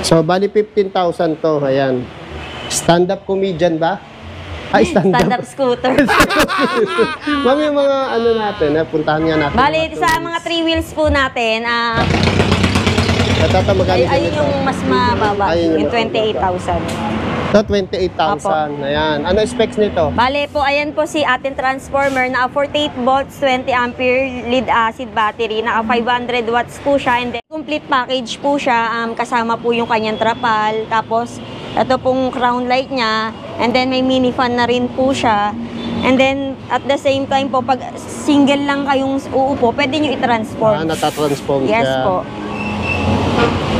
So, bali 15,000 to. Ayan. Stand-up comedian ba? Ay, stand-up. Stand-up scooter. Ma'am, yung mga ano natin, puntahan nga natin. Bali, sa mga 3 wheels po natin, Magkano ayun yung mas mababa, Ayun yung 28,000. Ito, 28,000. Ayan. Ano specs nito? Bale po, ayan po si ating transformer na 48 volts, 20 ampere lead acid battery, naka 500 watts po siya, and then complete package po siya, kasama po yung kanyang trapal, tapos ito pong crown light niya, and then may mini fan na rin po siya, and then at the same time po, pag single lang kayong uupo, pwede nyo i-transform. Natatransform Yes siya. po.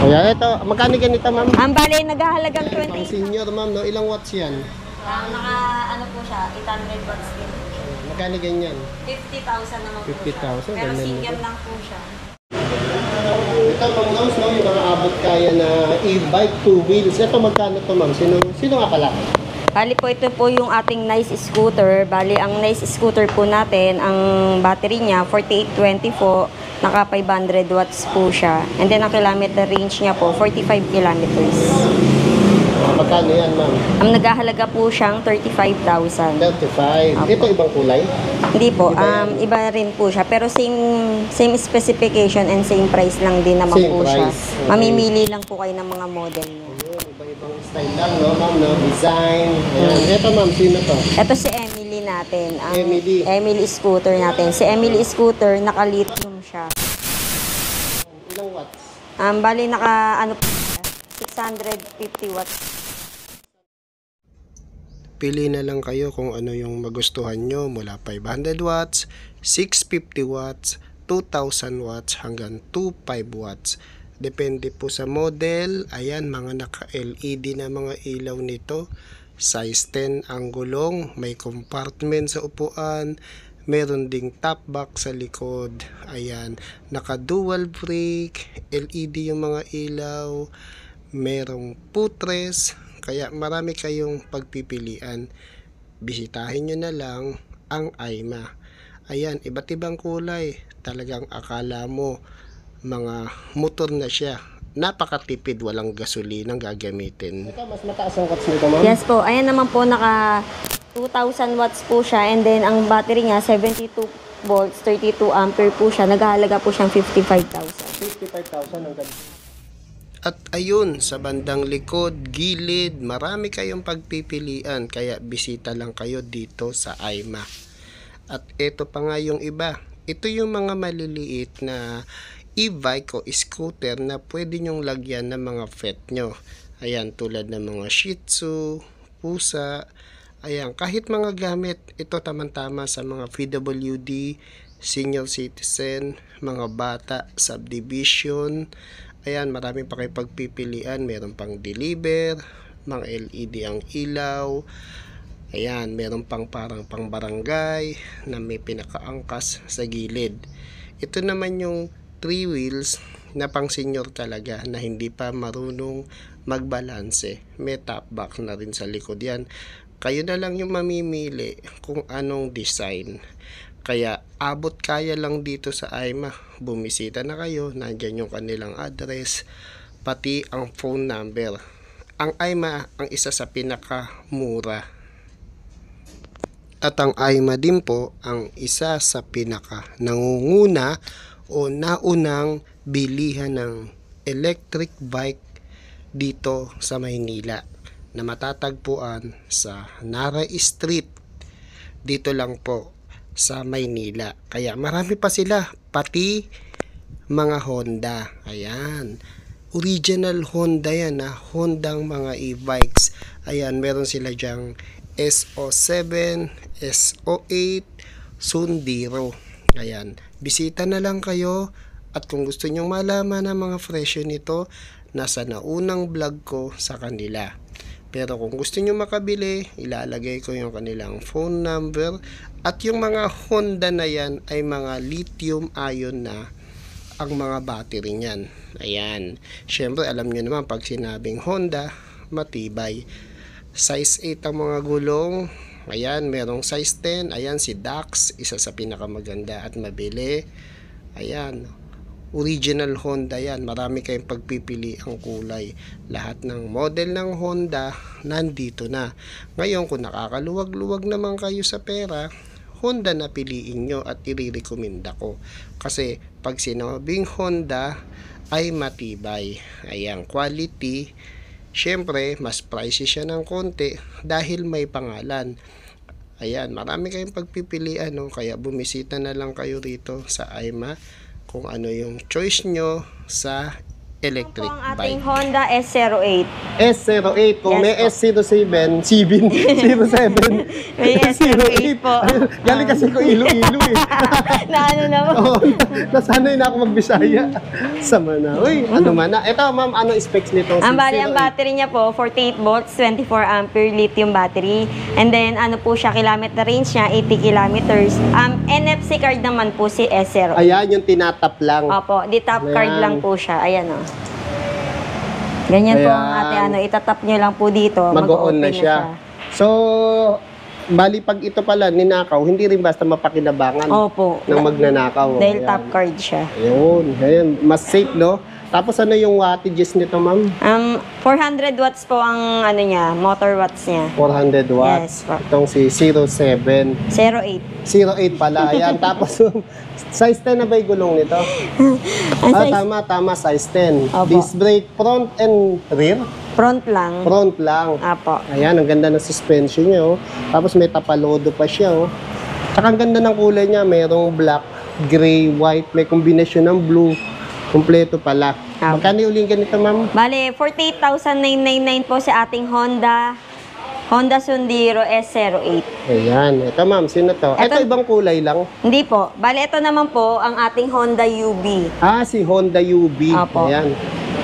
Ayan, ito. Magkano ganito, ma'am? Bale, naghahalagang Pang 20. senior, ma'am, no? Ilang watts yan? Naka, ano po siya, 800 watts din. Magkano ganyan? 50,000 naman po 50,000, siya. Pero ganun single na lang po siya. Ito, Ma'am Rose, no? Yung mga abot kaya na e-bike, 2 wheels. Ito, magkano to, ma'am? Sino nga pala? Bali po, ito po yung ating Nice Scooter. Bali, ang Nice Scooter po natin, ang battery niya, 4820 po, naka 500 watts po siya. And then, ang kilometer range niya po, 45 kilometers. Magkano yan, ma'am? Ang naghahalaga po siyang 35,000. 35. Apo. Ito, ibang kulay? Hindi po, Iba yan? iba rin po siya. Pero same specification and same price lang din naman Same po siya. price. Okay. Mamimili lang po kayo ng mga model niya. Ayun, iba-ibang style lang, no, ma'am, no? Design. Ayan. Ito, ma'am, sino to? Ito si Emily natin. Ang Emily. Emily Scooter natin. Si Emily Scooter, naka-lithium siya. Ilang watts? Bali, naka, ano po, 650 watts. Pili na lang kayo kung ano yung magustuhan nyo mula 500 watts, 650 watts, 2,000 watts hanggang 2,500 watts. Depende po sa model. Ayan, mga naka-LED na mga ilaw nito. Size 10 ang gulong. May compartment sa upuan. Meron ding top box sa likod. Ayan, naka-dual brake. LED yung mga ilaw. Merong footrest. Kaya marami kayong pagpipilian. Bisitahin nyo na lang ang AIMA. Ayan, iba't ibang kulay. Talagang akala mo mga motor na siya. Napakatipid, walang gasolinang gagamitin. Ito, mas mataas ang watts nito, ma'am? Yes po, ayan naman po, naka 2,000 watts po siya. And then, ang battery niya, 72 volts, 32 ampere po siya. Naghahalaga po siyang 55,000. 55,000 ang ganda. At ayun, sa bandang likod, gilid, marami kayong pagpipilian. Kaya bisita lang kayo dito sa AIMA. At ito pa nga yung iba. Ito yung mga maliliit na e-bike o scooter na pwede nyong lagyan ng mga pet nyo. Ayan, tulad ng mga Shih Tzu, pusa. Ayan, kahit mga gamit, ito tamang-tama sa mga PWD, senior citizen, mga bata, subdivision. Ayan, marami pa kayo pagpipilian. Meron pang deliver, mga LED ang ilaw. Ayan, meron pang parang pang barangay na may pinakaangkas sa gilid. Ito naman yung 3 wheels na pang senior talaga na hindi pa marunong magbalanse. May top box na rin sa likod yan. Kayo na lang yung mamimili kung anong design. Kaya abot kaya lang dito sa AIMA. Bumisita na kayo, nandyan yung kanilang address, pati ang phone number. Ang AIMA ang isa sa pinakamura. At ang AIMA din po ang isa sa pinaka nangunguna o naunang bilihan ng electric bike dito sa Maynila na matatagpuan sa Nara Street. Dito lang po sa Maynila. Kaya marami pa sila, pati mga Honda. Ayan. Original Honda yan, Hondang mga e-bikes. Ayan, meron sila dyang SO7, SO8, Sundero. Ayan, bisita na lang kayo. At kung gusto nyong malaman ang mga presyo nito, nasa naunang vlog ko sa kanila. Pero kung gusto nyo makabili, ilalagay ko yung kanilang phone number. At yung mga Honda na yan ay mga lithium ion na ang mga battery niyan. Ayan. Syempre, alam nyo naman pag sinabing Honda, matibay. Size 8 ang mga gulong. Ayan, merong size 10. Ayan, si Dax, isa sa pinakamaganda at mabili. Ayan. Original Honda yan. Marami kayong pagpipili ang kulay. Lahat ng model ng Honda nandito na. Ngayon kung nakakaluwag-luwag naman kayo sa pera, Honda na piliin nyo at i-recommenda ko. Kasi pag sinabing Honda ay matibay. Ayan, quality. Syempre, mas pricey siya ng konti dahil may pangalan. Ayan, marami kayong pagpipilian, no? Kaya bumisita na lang kayo rito sa AIMA kung ano yung choice nyo sa electric Ito po ang bike. ating Honda S08. S08, kung Yes may po. S07, 07, May S08 po. Galing kasi ko Iloilo eh. Na ano na po? Oo, nasanay na ako magbisaya. Sama na. Uy, ano man na. Ito ma'am, ano specs nitong Ang bali, ang 608? battery niya po, 48 volts, 24 ampere lithium battery. And then, ano po siya, kilometer range niya, 80 kilometers. NFC card naman po si S08. Ayan, yung tinatap lang. Opo, di top card Ayan. lang po siya. Ayan o. Ganyan po ang Ayan. ate, ano, itatap nyo lang po dito. Mag-on na siya. So, bali pag ito pala ninakaw, hindi rin basta mapakinabangan Opo. ng magnanakaw. Dahil Ayan. top card siya. Ayun, ayun, mas safe, no? Tapos ano yung wattages nito, ma'am? 400 watts po ang ano niya, motor watts niya. 400 watts. Yes, po. Itong si 07. 08. 08 pala. Ayan, tapos size 10 na ba yung gulong nito? Ang size, Tama, size 10. Opo. Disc brake, front and rear? front lang. Front lang. Apo. Ayan, ang ganda ng suspension niya, oh. Tapos may tapalodo pa siya, oh. Tsaka ang ganda ng kulay niya, mayroong black, gray, white, may kombinasyon ng blue. Kompleto pala. Ah. Magkano yung uling ganito, ma'am? Bale, 48,999 po sa ating Honda Sundero S08. Ayan. Ito, ma'am. Sino to? Ito Ito- ibang kulay lang. Hindi po. Bale, ito naman po ang ating Honda UB. Si Honda UB. Apo. Ayan.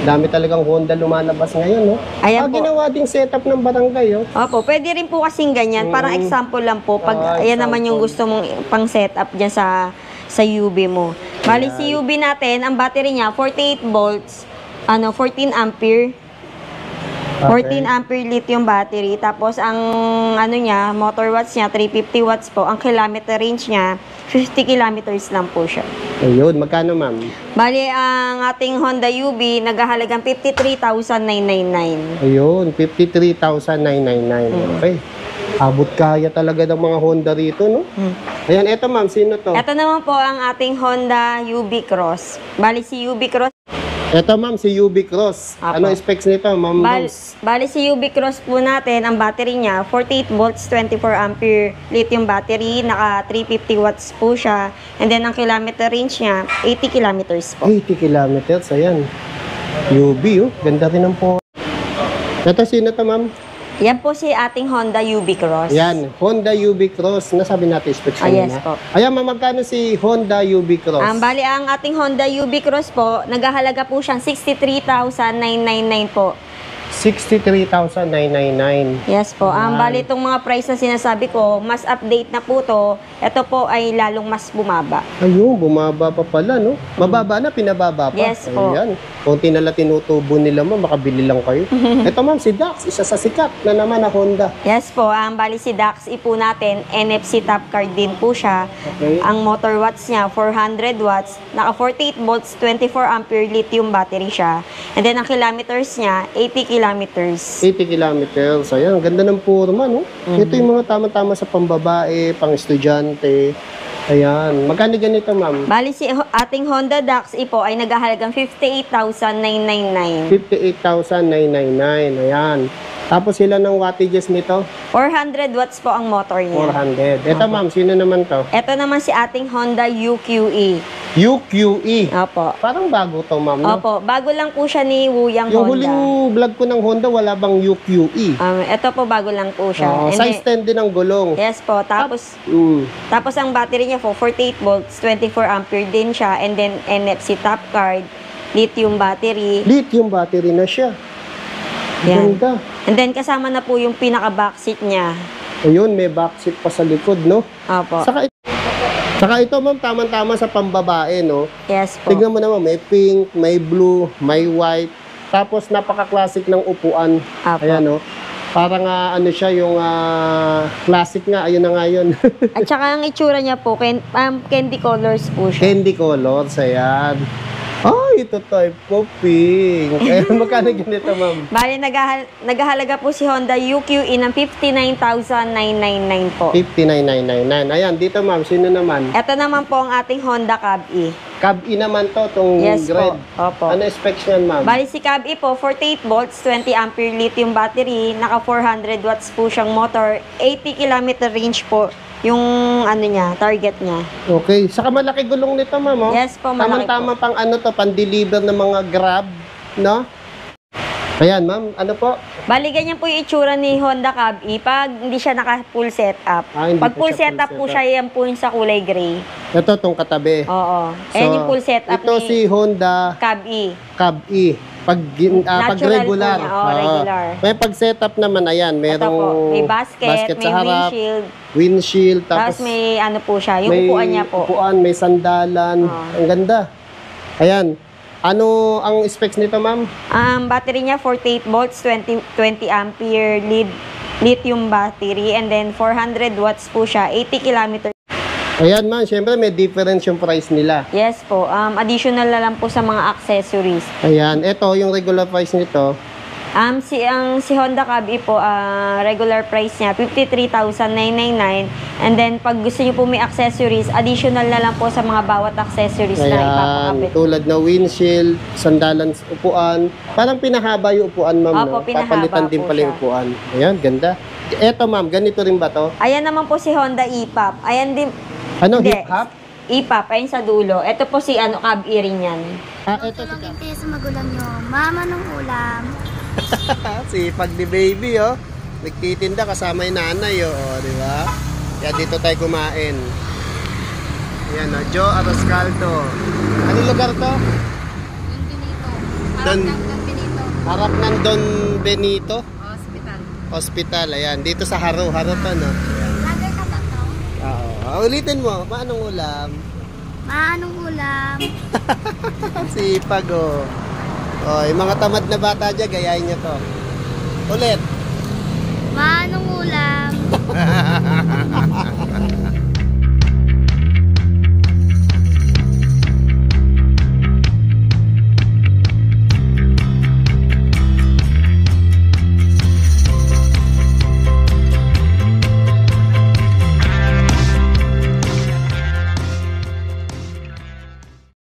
Dami talagang Honda lumalabas ngayon, no? Ayan po. Ginawa ding setup ng barangay, oh. Opo, pwede rin po kasing ganyan. Parang example lang po. Pag ayan naman yung gusto mong pang setup dyan sa UB mo. Bali, si UB natin, ang battery niya, 48 volts, 14 ampere. 14 ampere lithium battery. Tapos, ang ano niya, motor watts niya, 350 watts po. Ang kilometer range niya, 50 kilometers lang po siya. Ayun. Magkano, ma'am? Bali, ang ating Honda UB, naghahalagang 53,999. Ayun. 53,999. Okay. Abot kaya talaga ng mga Honda rito, no? Ayan. Ito, ma'am. Sino to? Ito naman po ang ating Honda UB Cross. Bali, si UB Cross, Ito, ma'am. Si UB Cross. Apo. Ano specs nito, ma'am? bali si UB Cross po natin, ang battery niya, 48 volts, 24 ampere lithium battery, naka 350 watts po siya. And then, ang kilometer range niya, 80 kilometers po. 80 kilometers. Ayan. UB, oh. Ganda rin ang po. Ito, sino to, ma'am? Yan po si ating Honda UB Cross. Yan, Honda UB Cross. Nasabi natin specs Yes kanina. po. Ayan, ma'am, magkano si Honda UB Cross? Bali, ang ating Honda UB Cross po, naghahalaga po siyang 63,999 po. 63,999. Yes po. Bali, itong mga price na sinasabi ko, mas update na po to. Ito po ay lalong mas bumaba. Ayun, bumaba pa pala, no? Mababa na, pinababa pa. Yes po. Ayan. Kunti na lang tinutubo nila, ma'am, makabili lang kayo. Ito, ma'am, si Dax, isa sa sikat na naman na Honda. Yes po. Bali, si Dax po natin, NFC top card din po siya. Okay. Ang motor watts niya, 400 watts. Naka 48 volts, 24 ampere lithium battery siya. And then, ang kilometers niya, 80 kilometers. 80 kilometers. Ayan, ang ganda ng forma, no? Ito yung mga tama-tama sa pambabae, pang estudyante. Ayan. Magkano ganito, ma'am? Bali, si ating Honda Dax po ay naghahalagang 58,999. 58,999. Ayan. Tapos sila ng wattages nito? 400 watts po ang motor niya. 400. Ito, ma'am, sino naman to? Ito naman si ating Honda UQE. UQE. Opo. Parang bago to, ma'am, no? Opo. Bago lang po siya ni Wuyang Yung Honda. huling vlog ko ng Honda, wala bang UQE? Ito po, bago lang po siya. Oo, And size 10 din ang gulong. yes po. Tapos, Mm. tapos ang battery niya po, 48 volts, 24 ampere din siya. And then, NFC top card, lithium battery. Lithium battery na siya. Yan. Ganda. And then, kasama na po yung pinaka-backseat niya. Ayun, may backseat pa sa likod, no? Opo. Saka ito, ma'am, tama-tama sa pambabae, no? Yes po. Tignan mo naman, may pink, may blue, may white. Tapos, napaka-classic ng upuan. Opo. Ayan, no? Parang, ano siya, yung classic nga. Ayun na nga yun. At saka ang itsura niya po, candy colors po siya. Candy colors, ayan. Ay, ito type ko pink. Eh, magkano ganito, ma'am? Bali, naghahalaga po si Honda UQE ng 59,999 po. 59,999. Ayan, dito ma'am, sino naman? Ito naman po ang ating Honda Cab-E. Cab-E naman to, itong Yes red. po. Opo. Ano specs yan, ma'am? Bali, si Cab-E po, 48 volts, 20 ampere lithium battery, naka 400 watts po siyang motor, 80 km range po yung ano niya, target niya. Okay. Saka malaki gulong nito, ma'am. Oh. Yes po, malaki Tama-tama po. pang ano to, pang-deliver ng mga Grab, no? Ayan, ma'am. Ano po? Bali, ganyan po yung itsura ni Honda Cab-E pag hindi siya naka full setup. Hindi Pag pa full siya setup po setup. siya, yan po yung sa kulay gray. Ito, itong katabi. Oo. Ayan yung full setup ito ni si Honda Cab-E. Cab-E. Pag Natural regular. po niya. Oo, regular. May pag setup naman, ayan, Ito merong po, may basket, may sa harap, windshield, windshield, tapos tapos may ano po siya, yung may upuan niya po. upuan, may sandalan. Ang ganda. Ayan. Ano ang specs nito, ma'am? Battery niya 48 volts, 20 ampere lithium battery, and then 400 watts po siya, 80 kilometers. Ayan, ma'am. Siyempre, may difference yung price nila. Yes po, additional na lang po sa mga accessories. Ayan. Ito, yung regular price nito. Si Honda Cab-E po, regular price niya 53,999, and then pag gusto niyo po may accessories, additional na lang po sa mga bawat accessories na Ayan. ipapakabit. Tulad na windshield, sandalan, upuan. Parang pinahaba yung upuan, ma'am. Opo, no? pinahaba Papalitan din po pala yung siya. upuan. Ayan, ganda. Eto, ma'am. Ganito rin ba to? Ayan naman po si Honda E-Pop. Ayan din, Ano, Hindi. hip-hop? E-Pop, ayun sa dulo. Ito po si Cab-E rin yan. Ito si Tulungin kayo sa magulang nyo. Mama ng ulam. Sipag ni baby, oh. Nagtitinda kasama yung nanay, oh. Di ba? Kaya dito tayo kumain. Ayan, oh. Joe Aroscaldo. Anong lugar to? Don Don, Benito. Don Benito. harap ng Don Benito Hospital. Hospital. Ayan, dito sa Haro. Haro to, no? Lager ka ba to? Oo. Ulitin mo. Paanong ulam? Maanong ulam? Sipag, oh. Oh, yung mga tamad na bata dyan, gayahin nyo to. Ulit. Maanong ulam?